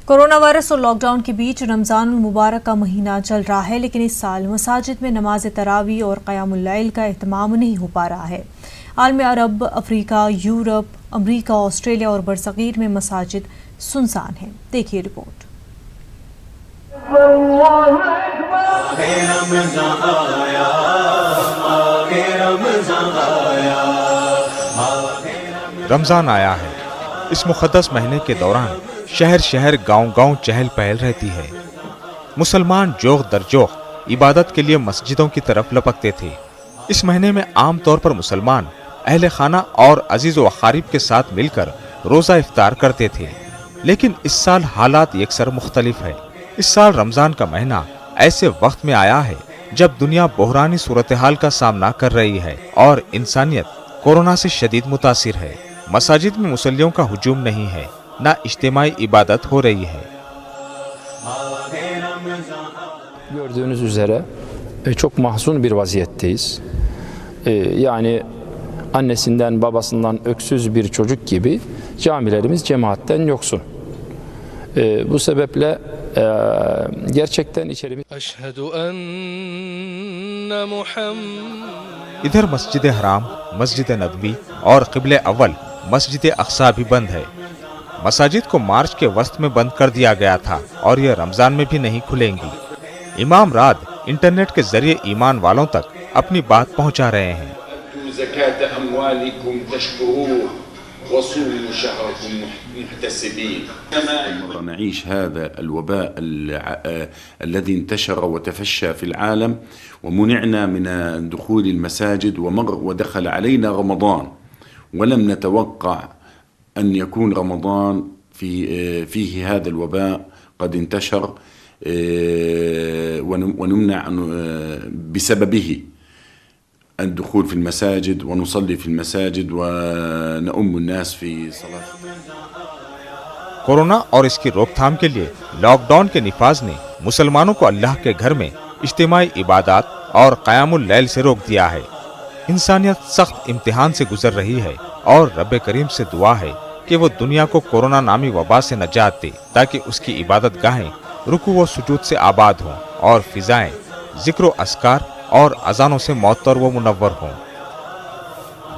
Corona virus और lockdown के बीच रमज़ान मुबारक का महीना चल रहा है, लेकिन इस साल मसाजिद में नमाज तरावी और क़यामुल लैल का एहतमाम नहीं हो पा रहा है। आलम अरब, अफ्रीका, यूरोप, अमरीका, ऑस्ट्रेलिया और बरसगीर में मसाजिद सुनसान हैं। देखिए रिपोर्ट। रमज़ान आया है। इस मुक़द्दस महीने के दौरान शहर शहर गांव गांव चहल पहल रहती है। मुसलमान जोग दर जोग इबादत के लिए मस्जिदों की तरफ लपकते थे। इस महीने में आम तौर पर मुसलमान अहले खाना और अजीज व अक़ारिब के साथ मिलकर रोज़ा इफ्तार करते थे, लेकिन इस साल हालात यकसर मुख्तलिफ है। इस साल रमज़ान का महीना ऐसे वक्त में आया है जब दुनिया बहरानी सूरत हाल का सामना कर रही है और इंसानियत कोरोना से शदीद मुतासिर है। मसाजिद में मुसल्लियों का हुजूम नहीं है, ना इज्तिमाई इबादत हो रही है। Gördüğünüz üzere çok mahzun bir vaziyetteyiz. Yani annesinden babasından öksüz bir çocuk gibi camilerimiz cemaatten yoksun. Bu sebeple gerçekten içerimiz. Eşhedü enne Muhammed. इधर मस्जिद हराम, मस्जिद नबवी और क़िबले अव्वल मस्जिद अक्सा भी बंद है। मसाजिद को मार्च के वस्त में बंद कर दिया गया था और यह रमजान में भी नहीं खुलेंगी। इमाम राद इंटरनेट के जरिए ईमान वालों तक अपनी बात पहुंचा रहे हैं। نعيش هذا الوباء الذي انتشر وتفشى في العالم ومنعنا من دخول المساجد ودخل علينا رمضان ولم نتوقع أن يكون رمضان فيه هذا الوباء قد انتشر ونمنع بسببه الدخول في المساجد ونصلي في المساجد ونؤم الناस في صلاة। कोरोना और इसकी रोकथाम के लिए लॉकडाउन के निफाज ने मुसलमानों को अल्लाह के घर में इज्तिमाई इबादत और क़यामुल लैल से रोक दिया है। इंसानियत सख्त इम्तिहान से गुजर रही है और रब्बे करीम से दुआ है कि वो दुनिया को कोरोना नामी वबा से नजात दे, ताकि उसकी इबादत गाहें रुकू व सुजूद से आबाद हों और फिजाएं जिक्र अस्कार और अजानों से मौतर व मुनव्वर हों।